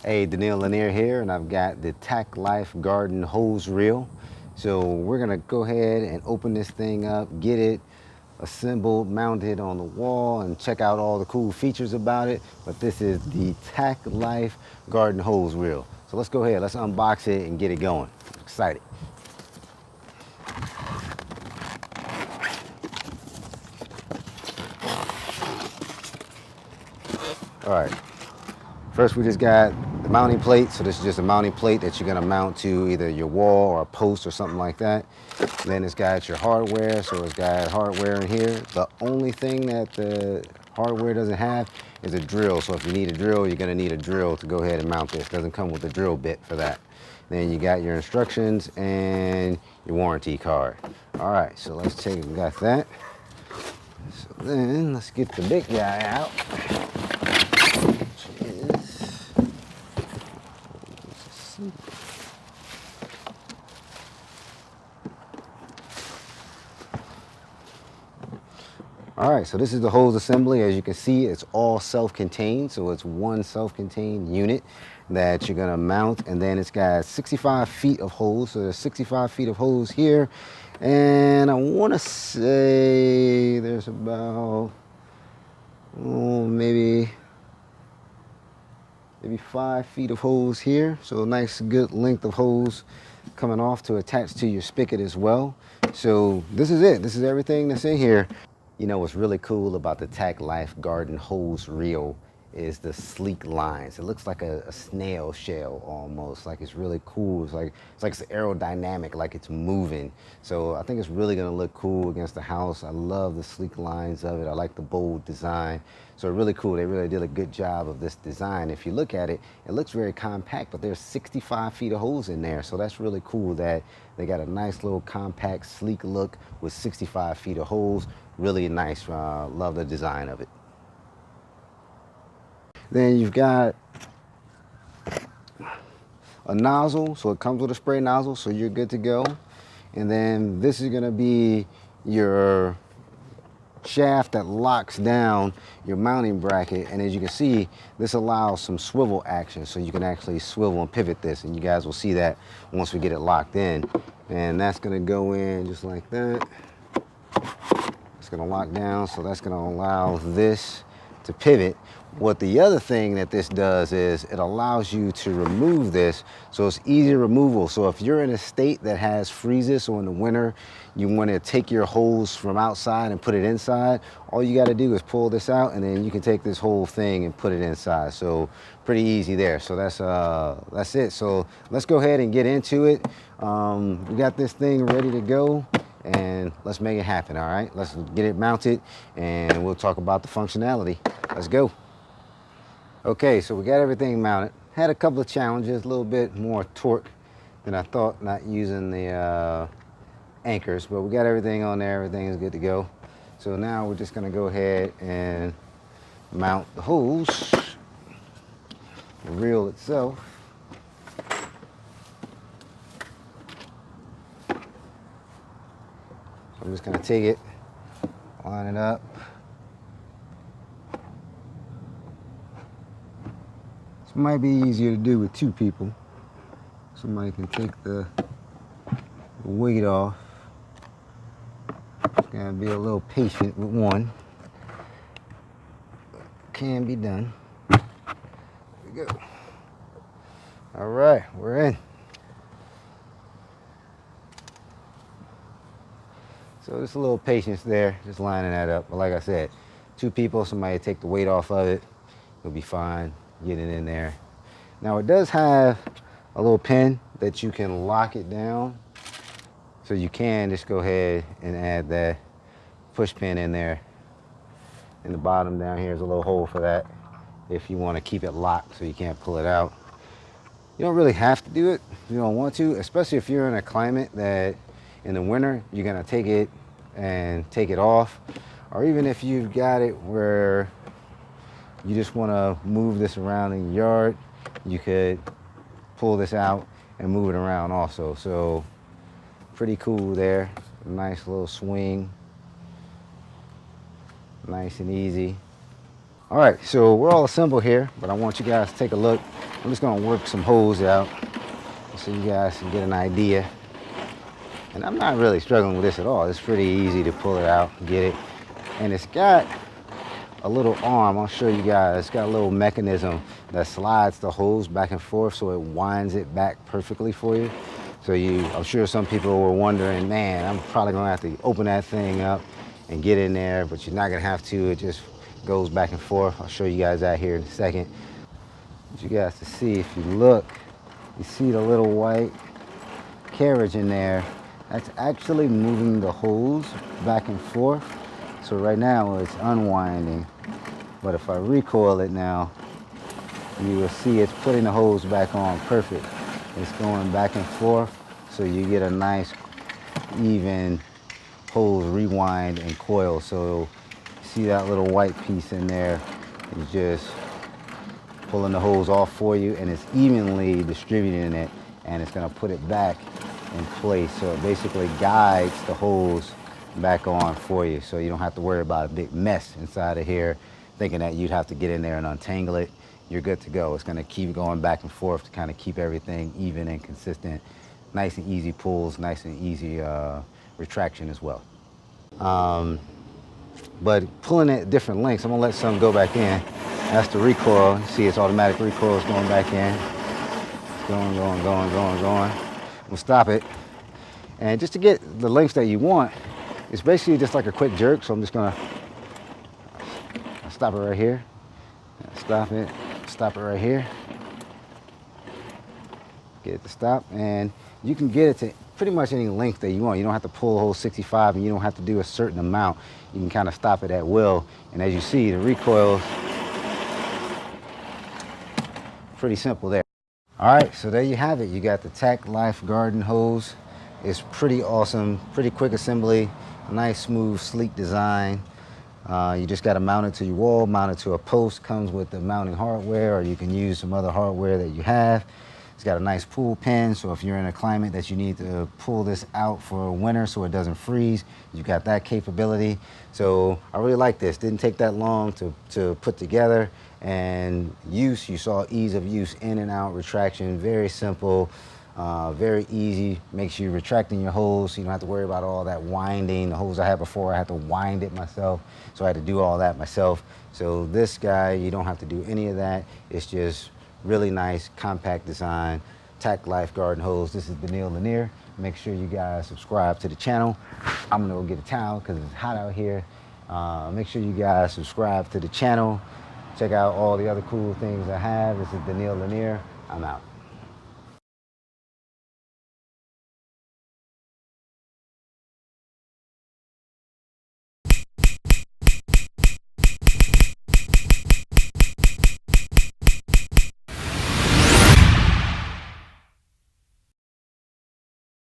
Hey, Daniil Lanier here, and I've got the Tacklife garden hose reel. So we're gonna go ahead and open this thing up, get it assembled, mounted on the wall, and check out all the cool features about it. But this is the Tacklife garden hose reel. So let's go ahead, let's unbox it and get it going. I'm excited. All right. First, we just got the mounting plate. So this is just a mounting plate that you're gonna mount to either your wall or a post or something like that. Then it's got your hardware. So it's got hardware in here. The only thing that the hardware doesn't have is a drill. So if you need a drill, you're gonna need a drill to go ahead and mount this. It doesn't come with a drill bit for that. Then you got your instructions and your warranty card. All right, so let's take, we got that. So then let's get the big guy out. All right, so this is the hose assembly. As you can see, it's all self-contained. So it's one self-contained unit that you're gonna mount, and then it's got 65 feet of hose. So there's 65 feet of hose here. And I wanna say there's about, maybe 5 feet of hose here. So a nice good length of hose coming off to attach to your spigot as well. So this is it. This is everything that's in here. You know what's really cool about the Tacklife garden hose reel is the sleek lines. It looks like a snail shell almost. Like it's really cool. It's like it's aerodynamic, like it's moving. So I think it's really gonna look cool against the house. I love the sleek lines of it. I like the bold design. So really cool. They really did a good job of this design. If you look at it, it looks very compact, but there's 65 feet of hose in there. So that's really cool that they got a nice little compact, sleek look with 65 feet of hose. Really nice. Love the design of it. Then you've got a nozzle, so it comes with a spray nozzle, so you're good to go. And then this is gonna be your shaft that locks down your mounting bracket. And as you can see, this allows some swivel action, so you can actually swivel and pivot this, and you guys will see that once we get it locked in. And that's gonna go in just like that. It's gonna lock down, so that's gonna allow this to pivot. What the other thing that this does is it allows you to remove this, so it's easy removal. So if you're in a state that has freezes, so in the winter you want to take your hose from outside and put it inside, all you got to do is pull this out, and then you can take this whole thing and put it inside. So pretty easy there. So that's it. So let's go ahead and get into it. We got this thing ready to go, and let's make it happen. All right, let's get it mounted and we'll talk about the functionality. Let's go. Okay, so we got everything mounted. Had a couple of challenges, a little bit more torque than I thought, not using the anchors, but we got everything on there. Everything is good to go. So now we're just gonna go ahead and mount the hose, the reel itself. So I'm just gonna take it, line it up. This might be easier to do with two people. Somebody can take the weight off. Just gotta be a little patient with one. Can be done. There we go. All right, we're in. So just a little patience there, just lining that up. But like I said, two people, somebody take the weight off of it, it'll be fine. Get it in there. Now it does have a little pin that you can lock it down. So you can just go ahead and add that push pin in there. In the bottom down here is a little hole for that if you want to keep it locked so you can't pull it out. You don't really have to do it if you don't want to, especially if you're in a climate that in the winter you're gonna take it and take it off, or even if you've got it where you just want to move this around in your yard, you could pull this out and move it around also. So pretty cool there. Nice little swing. Nice and easy. All right, so we're all assembled here, but I want you guys to take a look I'm just gonna work some holes out so you guys can get an idea. And I'm not really struggling with this at all. It's pretty easy to pull it out, get it. And it's got a little arm. I'll show you guys. It's got a little mechanism that slides the hose back and forth so it winds it back perfectly for you. So I'm sure some people were wondering, man, I'm probably gonna have to open that thing up and get in there, but you're not gonna have to. It just goes back and forth. I'll show you guys that here in a second. But you guys to see, if you look, you see the little white carriage in there. That's actually moving the hose back and forth. So right now it's unwinding. But if I recoil it now, you will see it's putting the hose back on perfect. It's going back and forth, so you get a nice even hose rewind and coil. So see that little white piece in there is just pulling the hose off for you, and it's evenly distributing it, and it's gonna put it back in place. So it basically guides the hose back on for you, so you don't have to worry about a big mess inside of here, thinking that you'd have to get in there and untangle it. You're good to go. It's gonna keep going back and forth to kind of keep everything even and consistent. Nice and easy pulls, nice and easy retraction as well. But pulling it at different lengths, I'm gonna let some go back in. That's the recoil. You see it's automatic recoil is going back in. It's going, going, going, going, going. We'll stop it. And just to get the lengths that you want, it's basically just like a quick jerk. So I'm just gonna stop it right here. Stop it right here. Get it to stop, and you can get it to pretty much any length that you want. You don't have to pull a whole 65, and you don't have to do a certain amount. You can kind of stop it at will. And as you see, the recoil, pretty simple there. All right, so there you have it. You got the Tacklife garden hose. It's pretty awesome, pretty quick assembly, nice, smooth, sleek design. You just got to mount it to your wall, mount it to a post. Comes with the mounting hardware, or you can use some other hardware that you have. It's got a nice pull pin, so if you're in a climate that you need to pull this out for winter so it doesn't freeze, you got that capability. So I really like this. Didn't take that long to put together. And use, you saw ease of use, in and out retraction, very simple. Very easy, makes you retracting your hose, so you don't have to worry about all that winding. The hose I had before, I had to wind it myself, so I had to do all that myself. So this guy, you don't have to do any of that. It's just really nice, compact design, Tacklife garden hose. This is Daniil Lanier. Make sure you guys subscribe to the channel. I'm gonna go get a towel because it's hot out here. Make sure you guys subscribe to the channel. Check out all the other cool things I have. This is Daniil Lanier. I'm out.